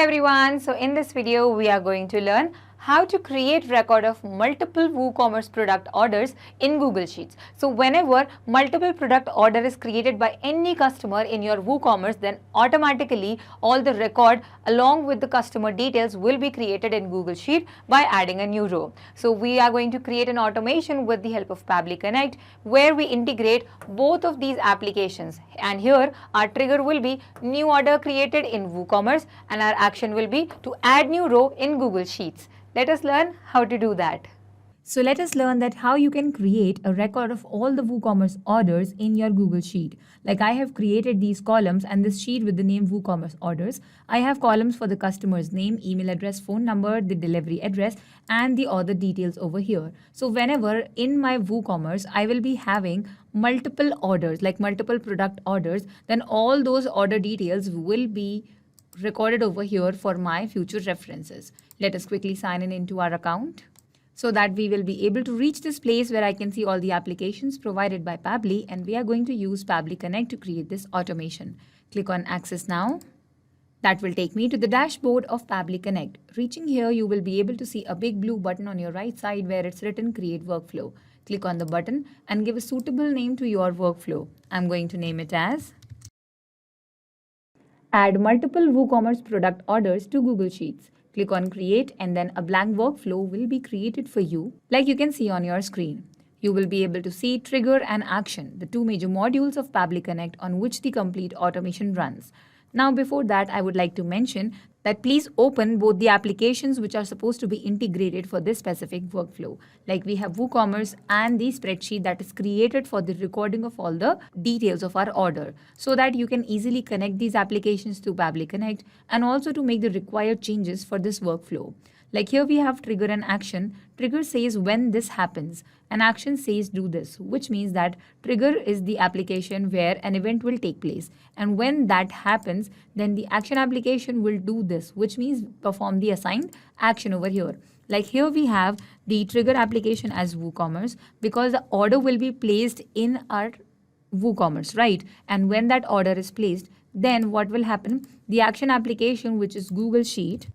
everyone. So in this video, we are going to learn how to create record of multiple WooCommerce product orders in Google Sheets. So whenever multiple product order is created by any customer in your WooCommerce, then automatically all the record along with the customer details will be created in Google Sheet by adding a new row. So we are going to create an automation with the help of Pabbly Connect where we integrate both of these applications. And here our trigger will be new order created in WooCommerce and our action will be to add new row in Google Sheets. Let us learn how to do that. So let us learn that how you can create a record of all the WooCommerce orders in your Google Sheet. Like I have created these columns and this sheet with the name WooCommerce orders. I have columns for the customer's name, email address, phone number, the delivery address, and the order details over here. So whenever in my WooCommerce, I will be having multiple orders, like multiple product orders, then all those order details will be recorded over here for my future references. Let us quickly sign in into our account so that we will be able to reach this place where I can see all the applications provided by Pabbly, and we are going to use Pabbly Connect to create this automation. Click on Access Now. That will take me to the dashboard of Pabbly Connect. Reaching here, you will be able to see a big blue button on your right side where it's written Create Workflow. Click on the button and give a suitable name to your workflow. I'm going to name it as Add multiple WooCommerce product orders to Google Sheets. Click on Create and then a blank workflow will be created for you, like you can see on your screen. You will be able to see Trigger and Action, the two major modules of Pabbly Connect on which the complete automation runs. Now before that, I would like to mention that please open both the applications which are supposed to be integrated for this specific workflow. Like we have WooCommerce and the spreadsheet that is created for the recording of all the details of our order so that you can easily connect these applications to Pabbly Connect and also to make the required changes for this workflow. Like here we have trigger and action. Trigger says when this happens and action says do this, which means that trigger is the application where an event will take place. And when that happens, then the action application will do this, which means perform the assigned action over here. Like here we have the trigger application as WooCommerce because the order will be placed in our WooCommerce, right? And when that order is placed, then what will happen? The action application, which is Google Sheet,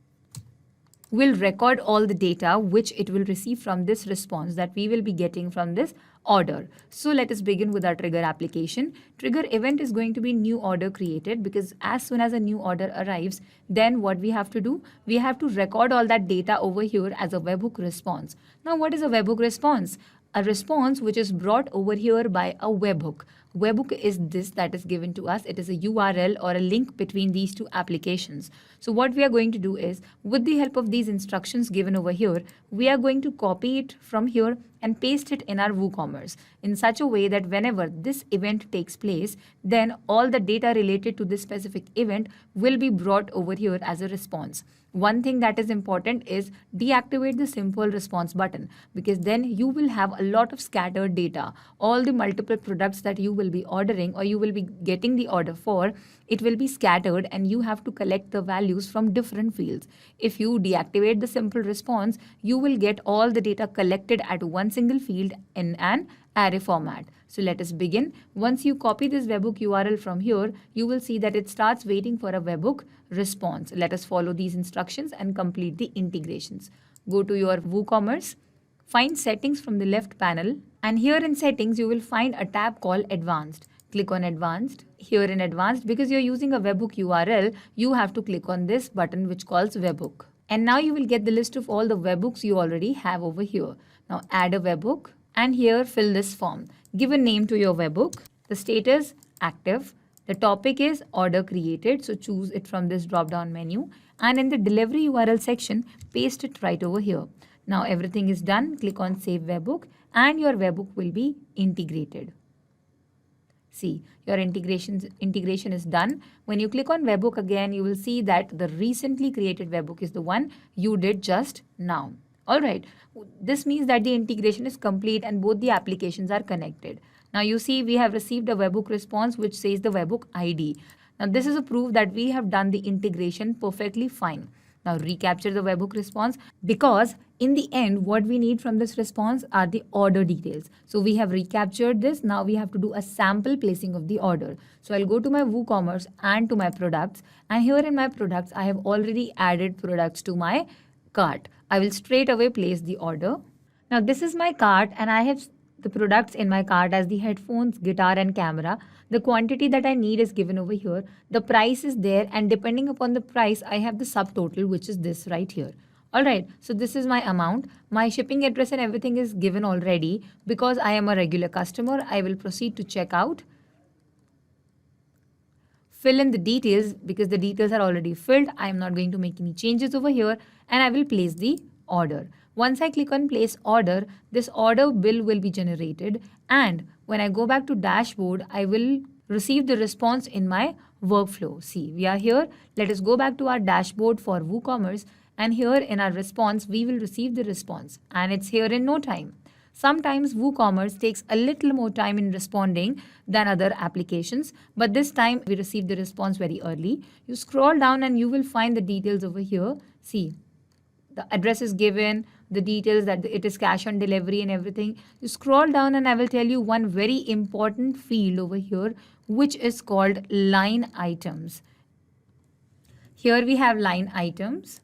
will record all the data which it will receive from this response that we will be getting from this order. So let us begin with our trigger application. Trigger event is going to be new order created because as soon as a new order arrives, then what we have to do? We have to record all that data over here as a webhook response. Now what is a webhook response? A response which is brought over here by a webhook. Webhook is this that is given to us. It is a URL or a link between these two applications. So what we are going to do is, with the help of these instructions given over here, we are going to copy it from here and paste it in our WooCommerce in such a way that whenever this event takes place, then all the data related to this specific event will be brought over here as a response. One thing that is important is deactivate the simple response button because then you will have a lot of scattered data. All the multiple products that you will be ordering or you will be getting the order for, it will be scattered and you have to collect the values from different fields. If you deactivate the simple response, you will get all the data collected at one single field in an array format. So let us begin. Once you copy this webhook URL from here, you will see that it starts waiting for a webhook response. Let us follow these instructions and complete the integrations. Go to your WooCommerce, find settings from the left panel, and here in settings, you will find a tab called Advanced. Click on Advanced. Here in Advanced, because you're using a webhook URL, you have to click on this button which calls webhook. And now you will get the list of all the webhooks you already have over here. Now add a webhook and here fill this form. Give a name to your webhook. The status active. The topic is order created. So choose it from this drop down menu. And in the delivery URL section, paste it right over here. Now everything is done. Click on save webhook and your webhook will be integrated. See, your integration is done. When you click on webhook again, you will see that the recently created webhook is the one you did just now. All right, this means that the integration is complete and both the applications are connected. Now you see we have received a webhook response which says the webhook ID. Now this is a proof that we have done the integration perfectly fine. Now recapture the webhook response, because in the end, what we need from this response are the order details. So we have recaptured this. Now we have to do a sample placing of the order. So I'll go to my WooCommerce and to my products. And here in my products, I have already added products to my cart. I will straight away place the order. Now this is my cart and I have the products in my cart as the headphones, guitar and camera. The quantity that I need is given over here. The price is there, and depending upon the price, I have the subtotal, which is this right here. Alright, so this is my amount. My shipping address and everything is given already. Because I am a regular customer, I will proceed to checkout. Fill in the details because the details are already filled. I am not going to make any changes over here, and I will place the order. Once I click on place order, this order bill will be generated, and when I go back to dashboard, I will receive the response in my workflow. See, we are here. Let us go back to our dashboard for WooCommerce, and here in our response, we will receive the response, and it's here in no time. Sometimes WooCommerce takes a little more time in responding than other applications, but this time we received the response very early. You scroll down and you will find the details over here. See, the address is given, the details that it is cash on delivery and everything. You scroll down and I will tell you one very important field over here, which is called line items. Here we have line items,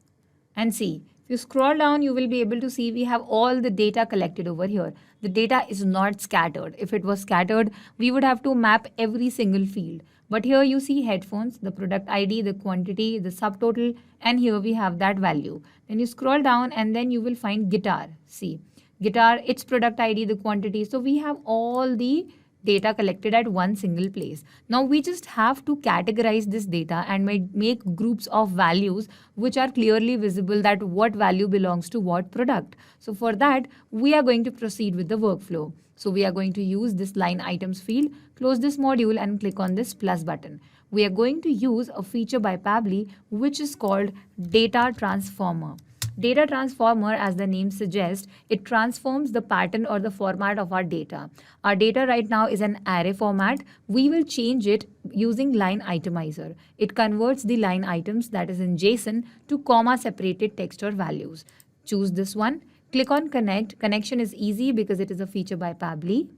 and see, if you scroll down, you will be able to see we have all the data collected over here. The data is not scattered. If it was scattered, we would have to map every single field. But here you see headphones, the product ID, the quantity, the subtotal, and here we have that value. Then you scroll down and then you will find guitar. See, guitar, its product ID, the quantity. So we have all the data collected at one single place. Now we just have to categorize this data and make groups of values which are clearly visible that what value belongs to what product. So for that, we are going to proceed with the workflow. So we are going to use this line items field, close this module and click on this plus button. We are going to use a feature by Pabbly which is called data transformer. Data transformer, as the name suggests, it transforms the pattern or the format of our data. Our data right now is an array format. We will change it using line itemizer. It converts the line items that is in JSON to comma separated text or values. Choose this one. Click on connect. Connection is easy because it is a feature by Pabbly.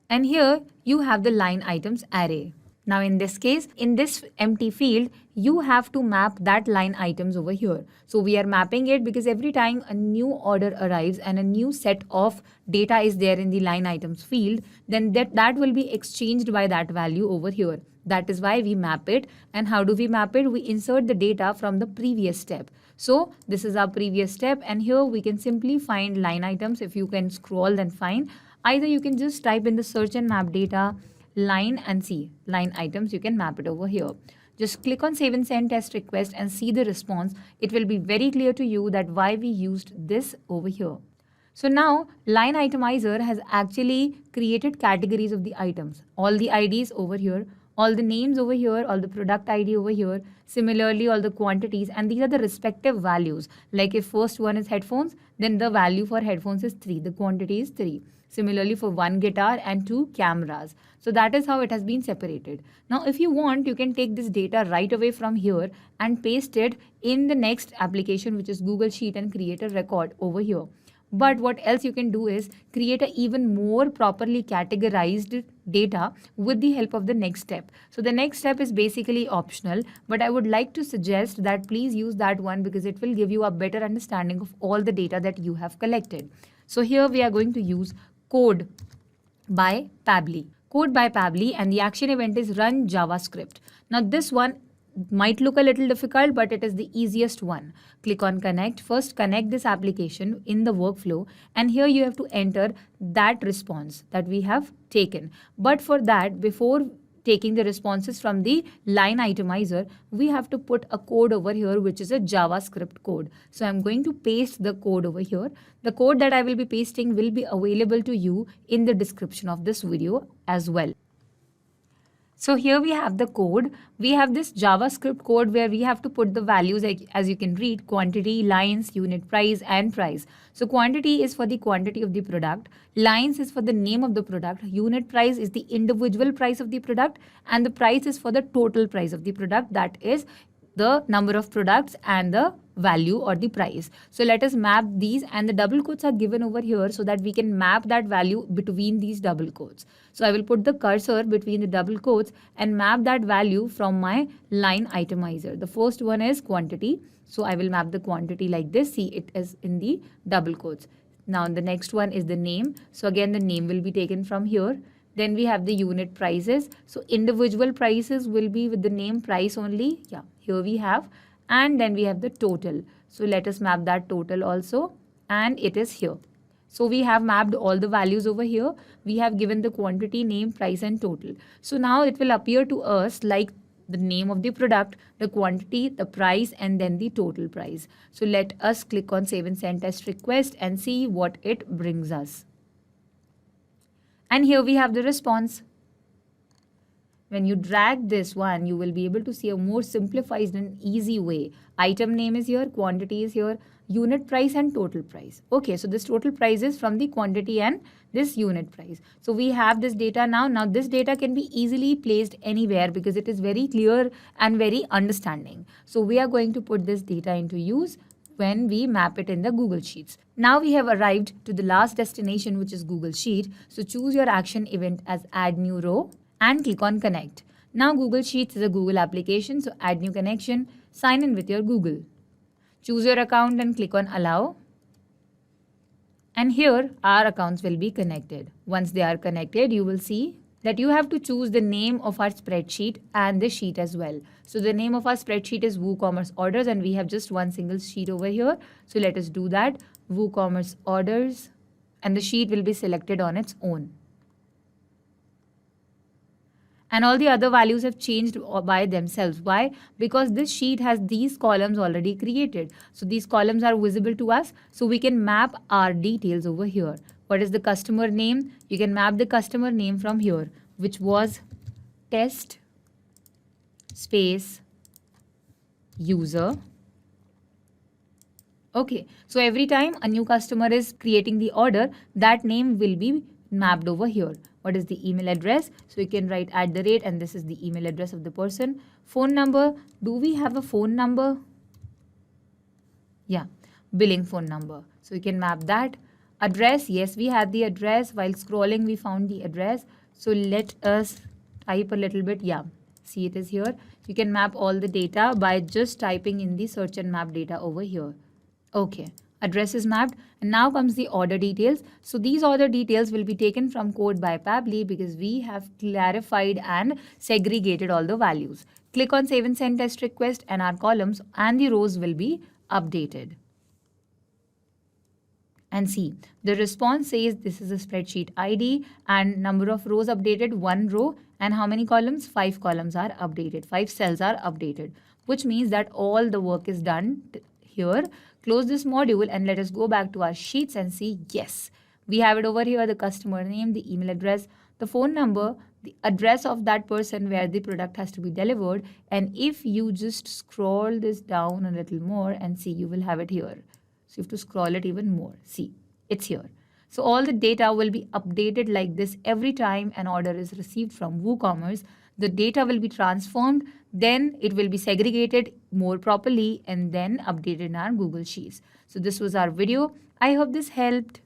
And here you have the line items array. Now in this case, in this empty field, you have to map that line items over here. So we are mapping it because every time a new order arrives and a new set of data is there in the line items field, then that will be exchanged by that value over here. That is why we map it. And how do we map it? We insert the data from the previous step. So this is our previous step, and here we can simply find line items. If you can scroll, then fine. Either you can just type in the search and map data line and see line items. You can map it over here. Just click on save and send test request and see the response. It will be very clear to you that why we used this over here. So now line itemizer has actually created categories of the items. All the IDs over here, all the names over here, all the product ID over here, similarly all the quantities, and these are the respective values. Like if first one is headphones, then the value for headphones is 3, the quantity is 3. Similarly for 1 guitar and 2 cameras. So that is how it has been separated. Now if you want, you can take this data right away from here and paste it in the next application, which is Google Sheet, and create a record over here. But what else you can do is create an even more properly categorized data with the help of the next step. So the next step is basically optional, but I would like to suggest that please use that one because it will give you a better understanding of all the data that you have collected. So here we are going to use code by Pabbly. Code by Pabbly, and the action event is run JavaScript. Now this one might look a little difficult, but it is the easiest one. Click on connect. First connect this application in the workflow, and here you have to enter that response that we have taken. But for that, before taking the responses from the line itemizer, we have to put a code over here, which is a JavaScript code. So I'm going to paste the code over here. The code that I will be pasting will be available to you in the description of this video as well. So here we have the code. We have this JavaScript code where we have to put the values, as you can read, quantity, lines, unit price, and price. So quantity is for the quantity of the product. Lines is for the name of the product. Unit price is the individual price of the product. And the price is for the total price of the product. That is the number of products and the value or the price. So let us map these, and the double quotes are given over here so that we can map that value between these double quotes. So I will put the cursor between the double quotes and map that value from my line itemizer. The first one is quantity. So I will map the quantity like this. See, it is in the double quotes. Now the next one is the name. So again, the name will be taken from here. Then we have the unit prices. So individual prices will be with the name price only. Yeah, here we have. And then we have the total. So let us map that total also. And it is here. So we have mapped all the values over here. We have given the quantity, name, price and total. So now it will appear to us like the name of the product, the quantity, the price, and then the total price. So let us click on save and send test request and see what it brings us. And here we have the response. When you drag this one, you will be able to see a more simplified and easy way. Item name is here, quantity is here, unit price and total price. Okay, so this total price is from the quantity and this unit price. So we have this data now. Now this data can be easily placed anywhere because it is very clear and very understanding. So we are going to put this data into use when we map it in the Google Sheets. Now we have arrived to the last destination, which is Google Sheet. So choose your action event as add new row and click on connect. Now Google Sheets is a Google application, so add new connection, sign in with your Google. Choose your account and click on allow. And here our accounts will be connected. Once they are connected, you will see that you have to choose the name of our spreadsheet and the sheet as well. So the name of our spreadsheet is WooCommerce orders, and we have just one single sheet over here. So let us do that. WooCommerce orders, and the sheet will be selected on its own. And all the other values have changed by themselves. Why? Because this sheet has these columns already created. So these columns are visible to us. So we can map our details over here. What is the customer name? You can map the customer name from here, which was test space user. Okay, so every time a new customer is creating the order, that name will be mapped over here. What is the email address? So you can write @ and this is the email address of the person. Phone number. Do we have a phone number? Yeah, billing phone number. So you can map that. Address. Yes, we had the address. While scrolling, we found the address. So let us type a little bit. Yeah, see, it is here. You can map all the data by just typing in the search and map data over here. Okay. Address is mapped, and now comes the order details. So these order details will be taken from code by Pabbly because we have clarified and segregated all the values. Click on save and send test request, and our columns and the rows will be updated. And see, the response says this is a spreadsheet ID and number of rows updated 1 row, and how many columns? 5 columns are updated. 5 cells are updated, which means that all the work is done here. Close this module and let us go back to our sheets and see, yes, we have it over here, the customer name, the email address, the phone number, the address of that person where the product has to be delivered. And if you just scroll this down a little more and see, you will have it here. So you have to scroll it even more. See, it's here. So all the data will be updated like this every time an order is received from WooCommerce. The data will be transformed, then it will be segregated more properly and then updated in our Google Sheets. So this was our video. I hope this helped.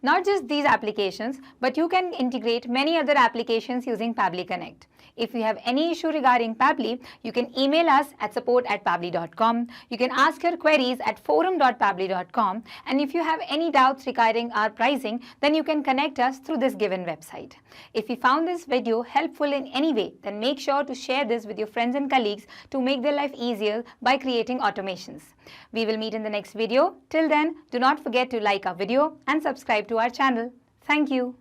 Not just these applications, but you can integrate many other applications using Pabbly Connect. If you have any issue regarding Pabbly, you can email us at support@pabbly.com. You can ask your queries at forum.pabbly.com. And if you have any doubts regarding our pricing, then you can connect us through this given website. If you found this video helpful in any way, then make sure to share this with your friends and colleagues to make their life easier by creating automations. We will meet in the next video. Till then, do not forget to like our video and subscribe to our channel. Thank you.